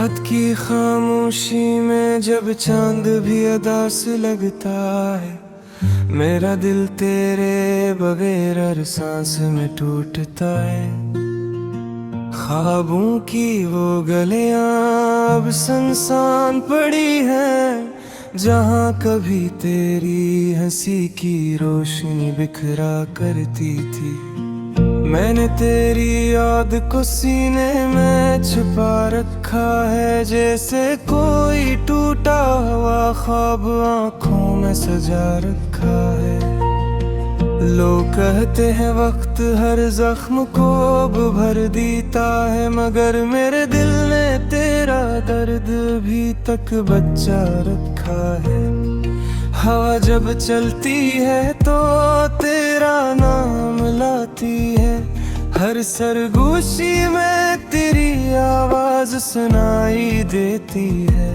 रात की खामोशी में जब चांद भी अदास लगता है, मेरा दिल तेरे बगैर हर सांस में टूटता है। ख्वाबों की वो गलियां अब सुनसान पड़ी हैं, जहाँ कभी तेरी हंसी की रोशनी बिखरा करती थी। मैंने तेरी याद को सीने में छुपा रखा है, जैसे कोई टूटा हुआ ख्वाब आंखों में सजा रखा है। लोग कहते हैं वक्त हर जख्म को अब भर देता है, मगर मेरे दिल ने तेरा दर्द भी तक बचा रखा है। हवा जब चलती है तो तेरा नाम लाती है, हर सरगोशी में तेरी आवाज सुनाई देती है।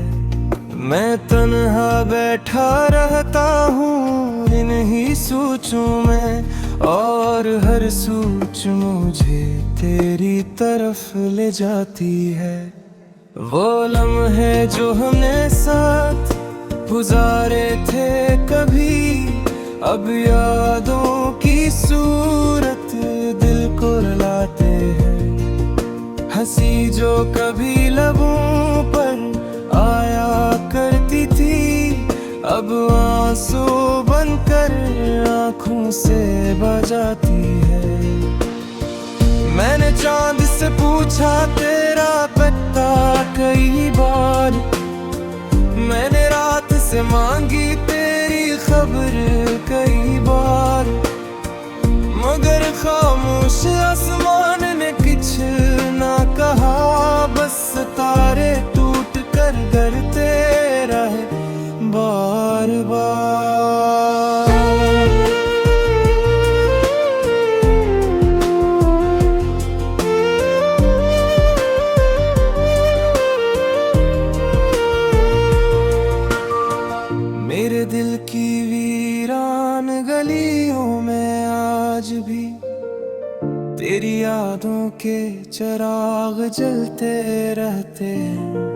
मैं तन्हा बैठा रहता हूँ इन्हीं सोचों में, और हर सोच मुझे तेरी तरफ ले जाती है। वो लम्हे जो हमने साथ गुजारे थे कभी, अब यादों की सूरत दिल को रुलाते हैं। हंसी जो कभी लबों पर आया करती थी, अब आंसू बनकर आँखों से बजाती है। मैंने चांद से पूछा तेरा पता कई बार, मैंने रात से मांगी तेरी खबर कई बार, मगर खामोश आसमान ने कुछ ना कहा। बस तारे टूट कर गरजते रहे बार बार। मेरे दिल की वीरान गलियों में आज भी तेरी यादों के चिराग जलते रहते हैं।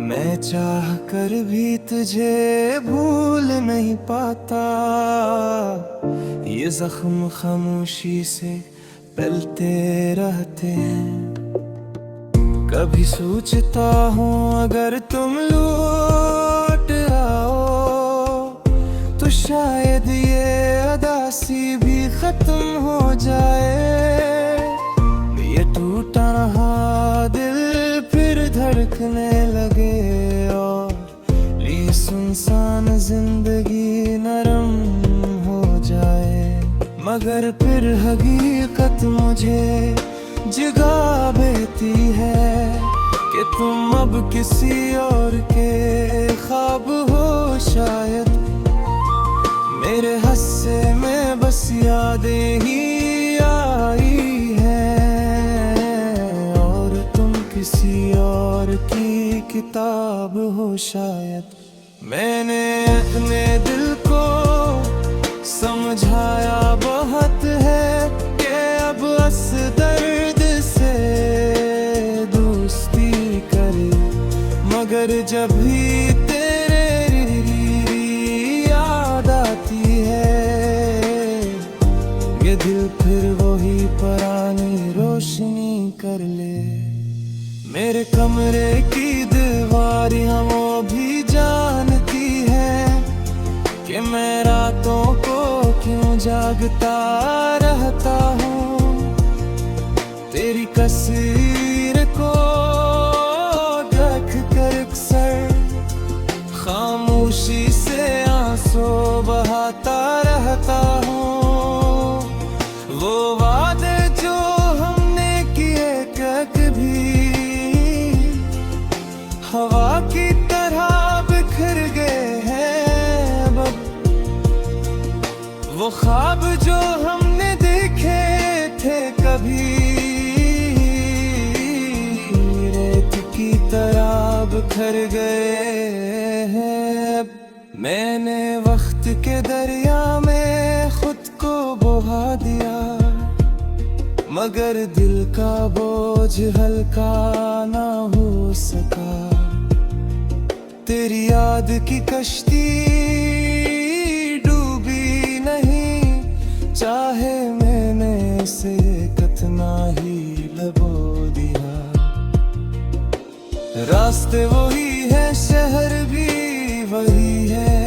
मैं चाह कर भी तुझे भूल नहीं पाता, ये जख्म खामोशी से पलते रहते हैं। कभी सोचता हूँ अगर तुम लौट आओ तो शायद ये अदासी भी खत्म हो जाए। ये टूटा रहा दिल फिर धड़कने लगे, और ये सुनसान जिंदगी नरम हो जाए। मगर फिर हकीकत मुझे जगा देती है कि तुम अब किसी और के ख्वाब हो शायद। मेरे हिस्से में बस यादें ही आई हैं, और तुम किसी और की किताब हो शायद। मैंने अपने दिल को समझाया बहुत है कि अब बस दर्द से दोस्ती करे, मगर जब भी दिल फिर वही पुरानी रोशनी कर ले। मेरे कमरे की दीवारियां वो भी जानती है कि मैं रातों को क्यों जागता रहता हूँ। तेरी तस्वीर को देख कर अक्सर खामोशी से आंसू बहाता रहता हूँ। वो वादे जो हमने किए कभी हवा की तरह बिखर गए हैं। वो ख्वाब जो हमने देखे थे कभी रेत की तरह बिखर गए हैं। मैंने वक्त के दरिया में खुद को बहा दिया, मगर दिल का बोझ हल्का ना हो सका। तेरी याद की कश्ती डूबी नहीं, चाहे मैंने इसे कितना ही लबो दिया। रास्ते वही है, शहर भी वही है,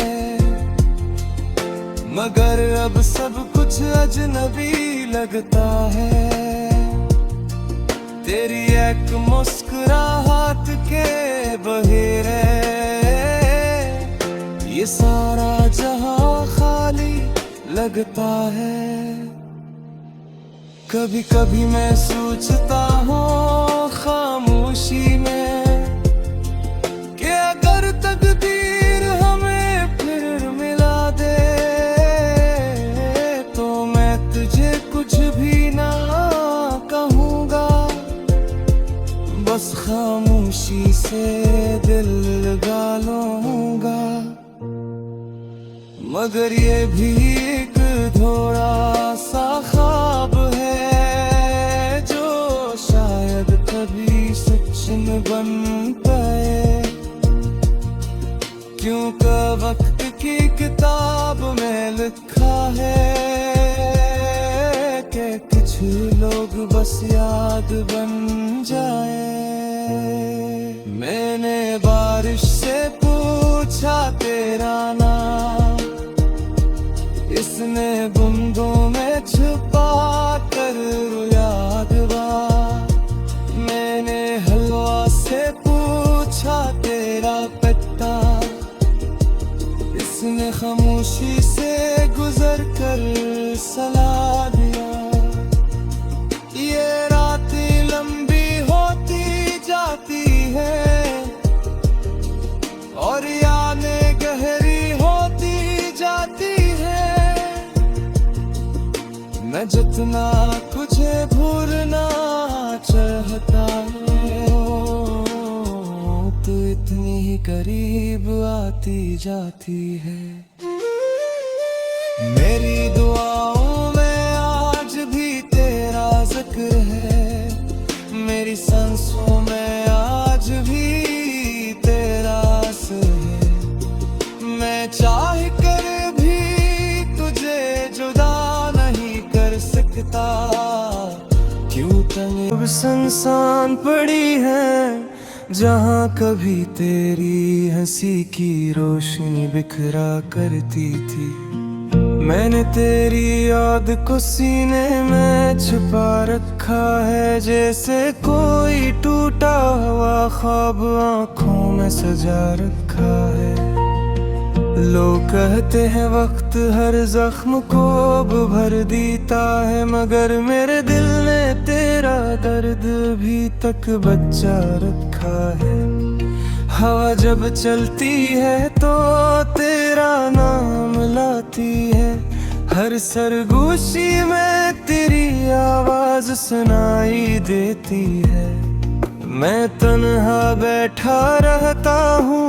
मगर अब सब कुछ अजनबी लगता है। तेरी एक मुस्कुराहट के बहेरे ये सारा जहां खाली लगता है। कभी कभी मैं सोचता हूँ खामोशी में कि अगर तकदीर हमें फिर मिला दे तो मैं तुझे कुछ भी ना कहूँगा, बस खामोशी से दिल लगा लूँगा। मगर ये भी एक थोड़ा सा ख्वाब है जो शायद कभी सच में बन पाए, क्योंकि वक्त की किताब में लिखा है कि कुछ लोग बस याद बन जाए। मैंने बारिश से पूछा तेरा नाम, इसने बूंदों में छुपा कर याद बा। मैंने हवा से पूछा तेरा पता, इसने खामोशी से गुजर कर सलाह दिया। ये रातें लंबी होती जाती है और यादें गहरी होती जाती है। मैं जितना तुझे भूलना चाहता हूँ, तू इतनी ही करीब आती जाती है। मेरी दुआओं में आज भी तेरा जिक्र है, मेरी सांसों में आज भी तेरा असर है। मैं चाह कर भी तुझे जुदा नहीं कर सकता, क्यों तने सुनसान पड़ी है जहाँ कभी तेरी हंसी की रोशनी बिखरा करती थी। मैंने तेरी याद को सीने में छुपा रखा है, जैसे कोई टूटा हुआ ख्वाब आँखों में सजा रखा है। लोग कहते हैं वक्त हर जख्म को भर देता है, मगर मेरे दिल ने तेरा दर्द भी तक बचा रखा है। हवा जब चलती है तो तेरा नाम लाती है, हर सरगोशी में तेरी आवाज सुनाई देती है। मैं तन्हा बैठा रहता हूँ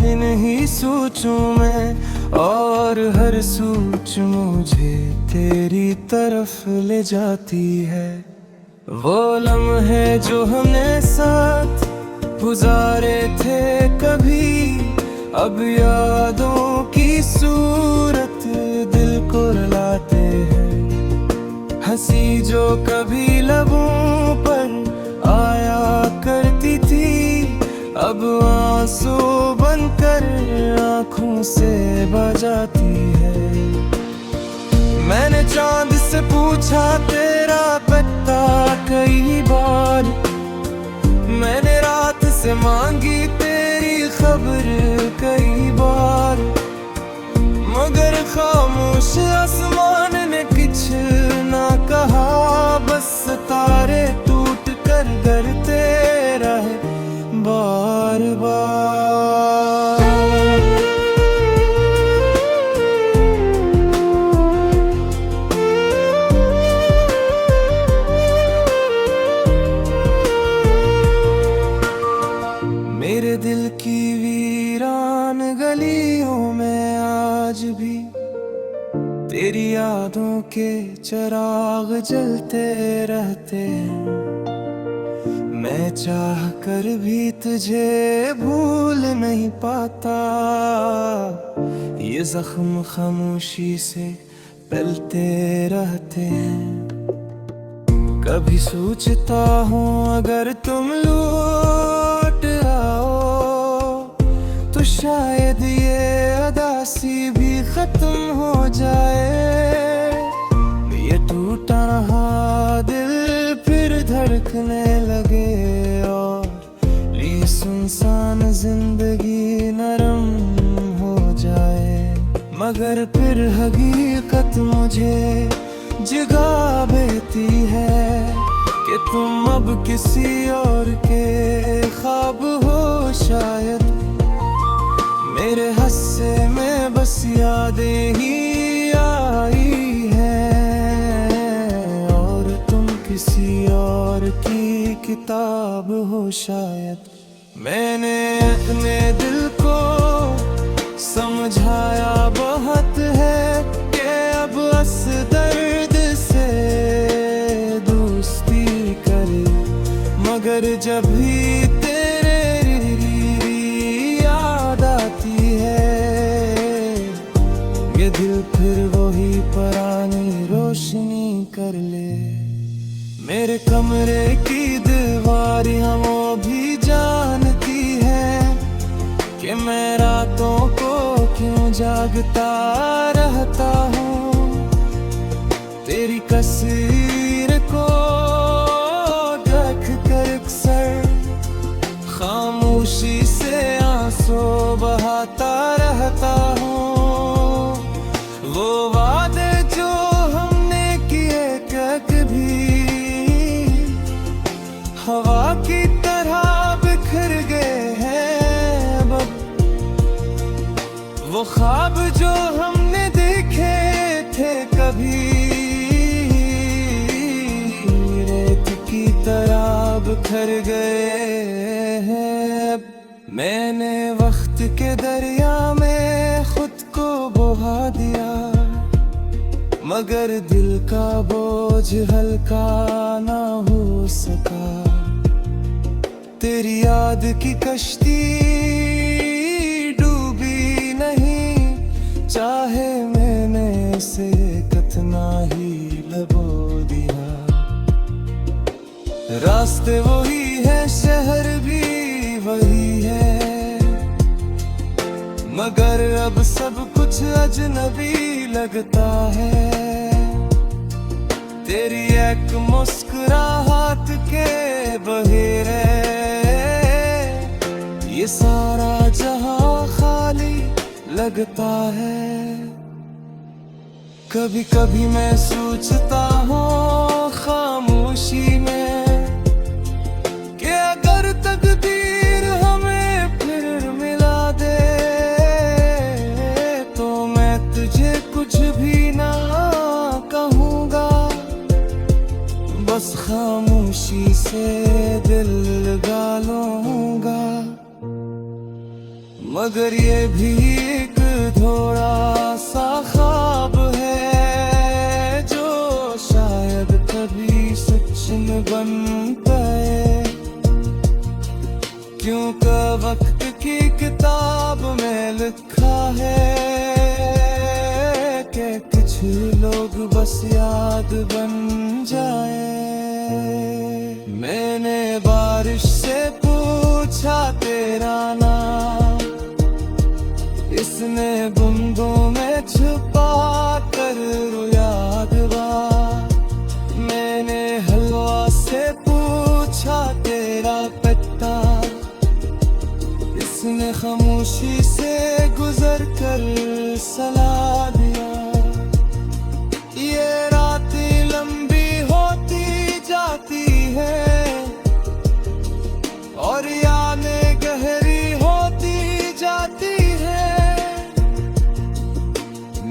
इन्हीं सोचों में, और हर सोच मुझे तेरी तरफ ले जाती है। वो लम्हे जो हमने साथ गुजारे थे कभी, अब यादों की सूरत दिल को रुलाते हैं। हंसी जो कभी लबों पर आया करती थी, अब आंसू बनकर आँखों से बजाती है। मैंने चांद से पूछा तेरा पता कई बार, मैंने रात से मांगी तेरी खबर कई बार, मगर खामोश आसमान ने कुछ ना कहा। बस तारे टूट कर डरते रहे बार बार। मेरे दिल की वीरान गलियों में आज भी तेरी यादों के चिराग जलते रहते, मैं चाह कर भी तुझे भूल नहीं पाता। ये जख्म खामोशी से पलते रहते हैं। कभी सोचता हूँ अगर तुम लौट आओ तो शायद ये उदासी भी खत्म हो जाए। ये टूटा रहा दिल फिर धड़कने लगे और ये सुनसान जिंदगी नरम हो जाए। मगर फिर हकीकत मुझे जगा देती है कि तुम अब किसी और के ख्वाब हो शायद। मेरे हिस्से में बस यादें ही आई हैं और तुम किसी और की किताब हो शायद। मैंने अपने दिल को समझाया बहुत है कि अब बस दर्द से दोस्ती करे। मगर जब भी तेरे याद आती है ये दिल फिर वही पुरानी रोशनी कर ले। मेरे कमरे की दीवारियां वो भी जानती है कि मैं रातों को क्यों जागता रहता हूँ। तेरी तस्वीर को देख कर अक्सर खामोशी से आंसू बहाता रहता हूँ। वो वादे जो हमने किए कभी हवा की तरह बिखर गए हैं अब। वो ख्वाब जो हमने देखे थे कभी रेत की तरह बिखर गए हैं अब। मैंने वक्त के दरिया में खुद को बहा दिया मगर दिल का बोझ हल्का ना हो सका। तेरी याद की कश्ती डूबी नहीं चाहे मैंने इसे कितना ही लबो दिया। रास्ते वही है शहर भी वही है मगर अब सब कुछ अजनबी लगता है। तेरी एक मुस्कुराहट के बहेरे ये सारा जहां खाली लगता है। कभी कभी मैं सोचता हूँ खामोशी में कि अगर तकदीर हमें फिर मिला दे तो मैं तुझे कुछ भी ना कहूँगा। बस खामोशी से दिल लगा लूँगा। मगर ये भी एक थोड़ा सा ख्वाब है जो शायद कभी सच न बन पाए। क्योंकि वक्त की किताब में लिखा है कि कुछ लोग बस याद बन जाए। मैंने बारिश से पूछा तेरा नाम इसने बूंदों में छुपा कर याद बा। मैंने हलवा से पूछा तेरा पता इसने खामोशी से गुजर कर सलाह दिया। ये रातें लंबी होती जाती है और यादें गहरी होती जाती है।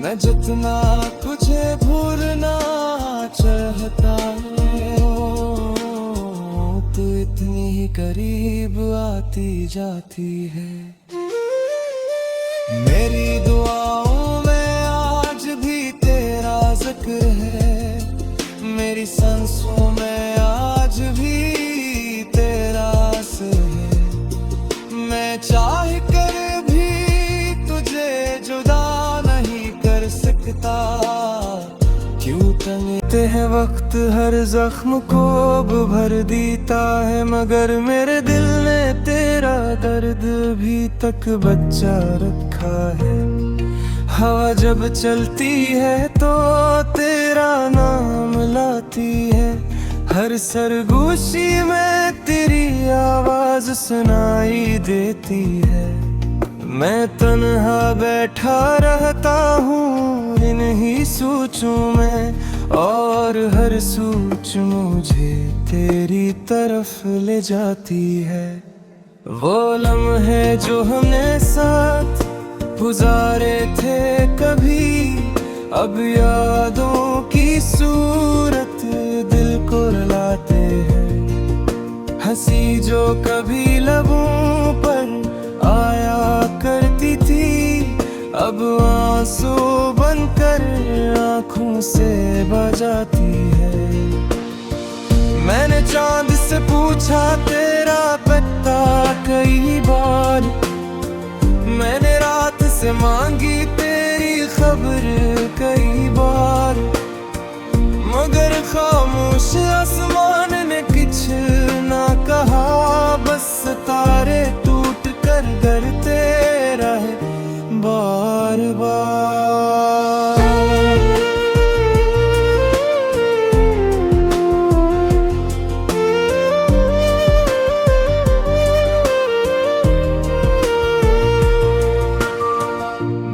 मैं जितना तुझे भूलना चाहता हूँ तू इतनी ही करीब आती जाती है। मेरी दुआओं में आज भी तेरा होता, क्यों तंगते हैं वक्त हर जख्म को अब भर देता है, मगर मेरे दिल ने तेरा दर्द भी तक बचा रखा है। हवा जब चलती है तो तेरा नाम लाती है, हर सरगोशी में तेरी आवाज सुनाई देती है। मैं तन्हा बैठा रहता हूँ इन्हीं सोचों में, और हर सोच मुझे तेरी तरफ ले जाती है। वो लम्हे जो हमने साथ गुजारे थे कभी, अब यादों की सूरत दिल को रुलाते हैं। हंसी जो कभी लबों पर आया करती थी, अब आंसू बनकर आँखों से बजाती है। मैंने चांद से पूछा तेरा पता कई बार, मैंने रात से मांगी तेरी खबर कई बार, मगर खामोश आसमान ने कुछ ना कहा। बस तारे टूट कर डरते रहे बार बार।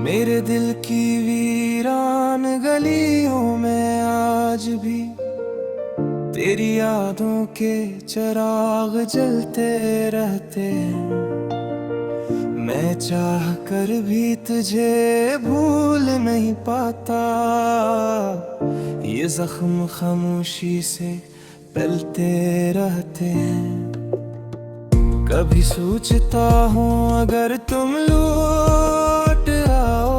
मेरे दिल की वीरान गलियों में आज भी तेरी यादों के चिराग जलते रहते हैं। मैं चाह कर भी तुझे भूल नहीं पाता, ये जख्म खामोशी से पलते रहते हैं। कभी सोचता हूँ अगर तुम लौट आओ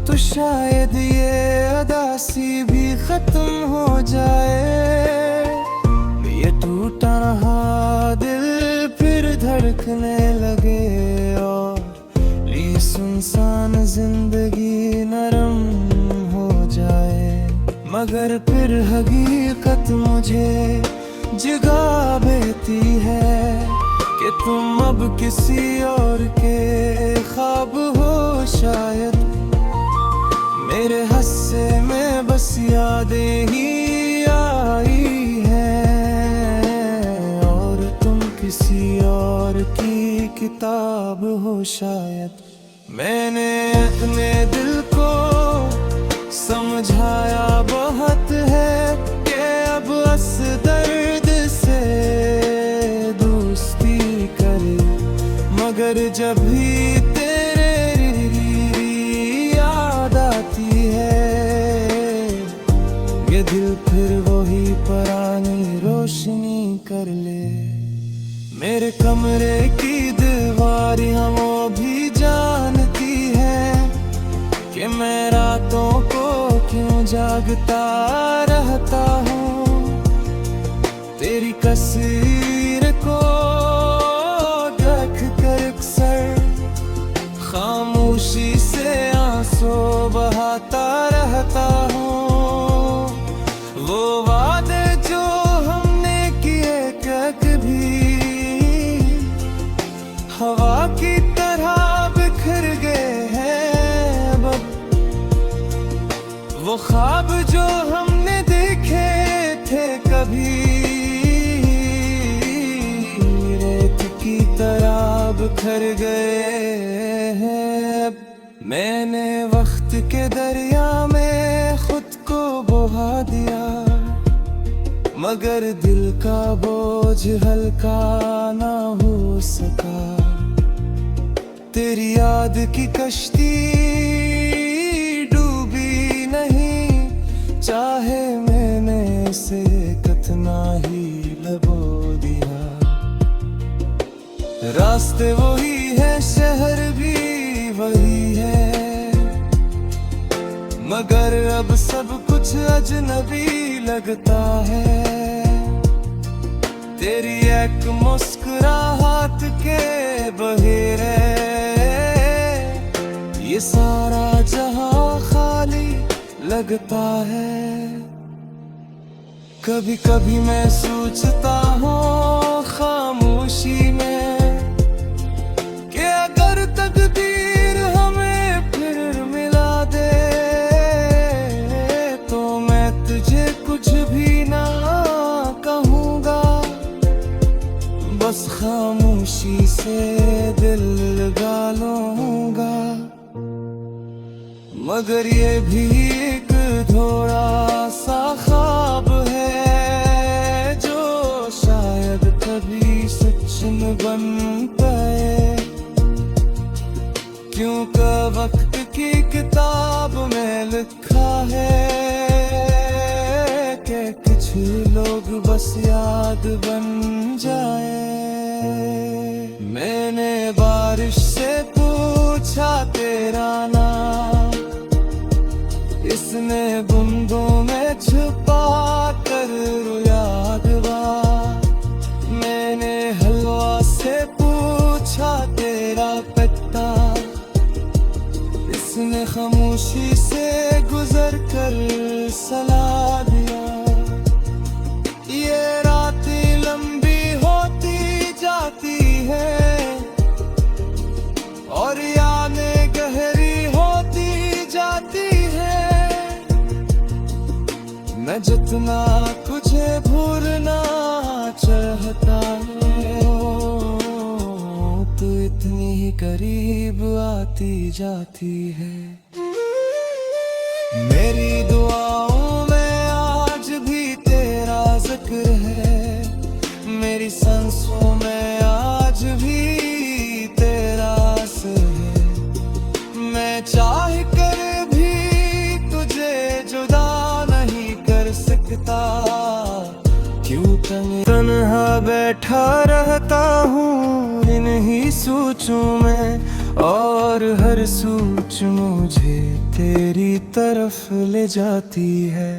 तो शायद ये अदासी भी खत्म हो जाए। ये टूटा रहा दिल फिर धड़कने लगे, और ये सुनसान जिंदगी नरम हो जाए। मगर फिर हकीकत मुझे जगा देती है कि तुम अब किसी और के ख्वाब हो शायद। मेरे हस्से में बस यादें ही आई हैं, और तुम किसी और की किताब हो शायद। मैंने अपने दिल को समझाया बहुत है कि अब बस दर्द से दोस्ती करे, मगर जब भी ये दिल फिर वही पुरानी रोशनी कर ले। मेरे कमरे की दीवारियां वो भी जानती है कि मैं रातों को क्यों जागता रहता हूँ। तेरी तस्वीर को देख कर अक्सर खामोशी से आंसू बहाता रहता हूँ। वो वादे जो हमने किए कभी हवा की तरह बिखर गए हैं अब। वो ख्वाब जो हमने देखे थे कभी रेत की तरह बिखर गए हैं अब। मैंने वक्त के दरिया में खुद को बहा दिया, मगर दिल का बोझ हल्का ना हो सका। तेरी याद की कश्ती डूबी नहीं, चाहे मैंने इसे कितना ही लबो दिया। रास्ते वही है, शहर भी वही है, मगर अब सब कुछ अजनबी लगता है। तेरी एक मुस्कुराहट के बहेरे ये सारा जहां लगता है। कभी कभी मैं सोचता हूँ खामोशी में कि अगर तकदीर हमें फिर मिला दे तो मैं तुझे कुछ भी ना कहूँगा, बस खामोशी से दिल लगा लूँगा। मगर ये भी एक थोड़ा सा ख्वाब है जो शायद कभी सच में बन पाए, क्योंकि वक्त की किताब में लिखा है कि कुछ लोग बस याद बन जाए। मैंने बारिश से पूछा तेरा नाम, इसने बूंदों में छुपा कर याद बा। मैंने हलवा से पूछा तेरा पता, इसने खामोशी से गुजर कर सलाह दिया। ये रातें लंबी होती जाती है और यादें गहरी होती जाती है। मैं जितना तुझे भूलना चाहता हूँ तू इतनी ही करीब आती जाती है। मेरी दुआओं में आज भी तेरा जिक्र है, मेरी सांसों में आज भी तेरा असर है। मैं चाह कर भी तुझे जुदा नहीं कर सकता, क्यों तन्हा बैठा रहता हूँ इन्हीं सोचों में, और हर सोच मुझे तेरी तरफ ले जाती है।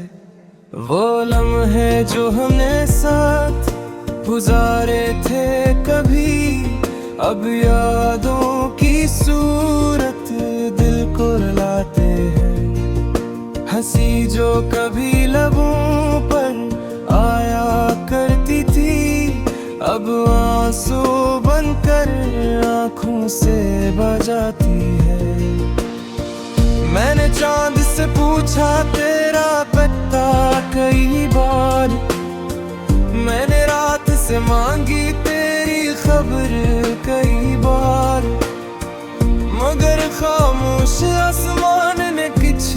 वो लम्हे जो हमने साथ गुजारे थे कभी, अब यादों की सूरत दिल को रुलाते हैं। हंसी जो कभी लबों पर आया करती थी, अब आंसू बनकर आँखों से बजाती है। मैंने चांद से पूछा तेरा पता कई बार, मैंने रात से मांगी तेरी खबर कई बार, मगर खामोश आसमान ने कुछ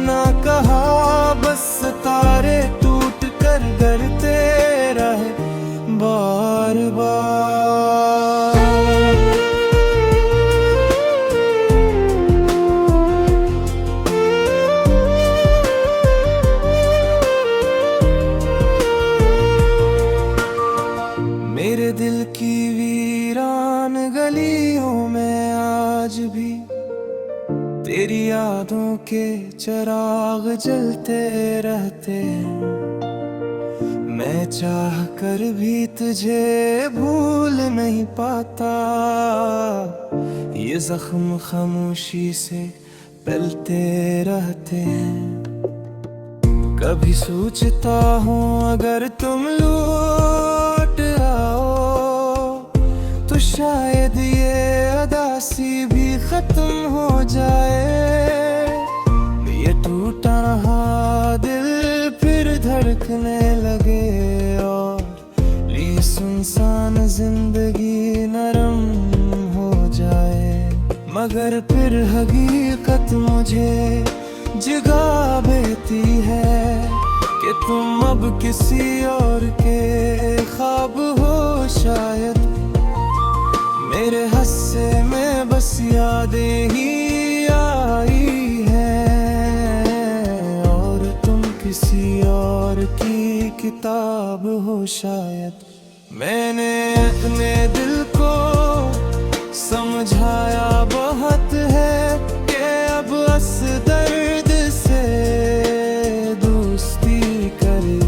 ना कहा। बस तारे टूट कर गिरते रहे बार बार। मेरे दिल की वीरान गलियों में आज भी तेरी यादों के चिराग जलते रहते हैं। मैं चाह कर भी तुझे भूल नहीं पाता, ये जख्म खामोशी से पलते रहते हैं। कभी सोचता हूँ अगर तुम लौट आओ तो शायद ये अदासी भी खत्म हो जाए। ये टूटा रहा दिल फिर धड़कने लगे और ये सुनसान जिंदगी नरम हो जाए। मगर फिर हकीकत मुझे जगा देती है कि तुम अब किसी और के ख्वाब हो शायद। मेरे हस्से में बस यादें ही आई हैं और तुम किसी और की किताब हो शायद। मैंने अपने दिल को समझाया बहुत है कि अब बस दर्द से दोस्ती करे,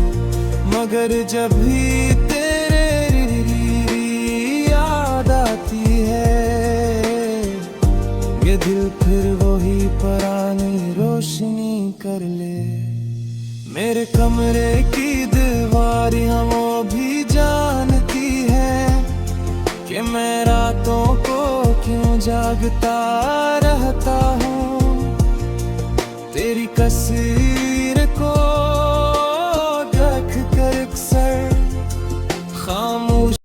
मगर जब भी तेरे याद आती है ये दिल फिर वही पुरानी रोशनी कर ले। मेरे कमरे की दीवारियां वो भी जानती है कि मैं रातों को क्यों जागता रहता हूँ। तेरी तस्वीर को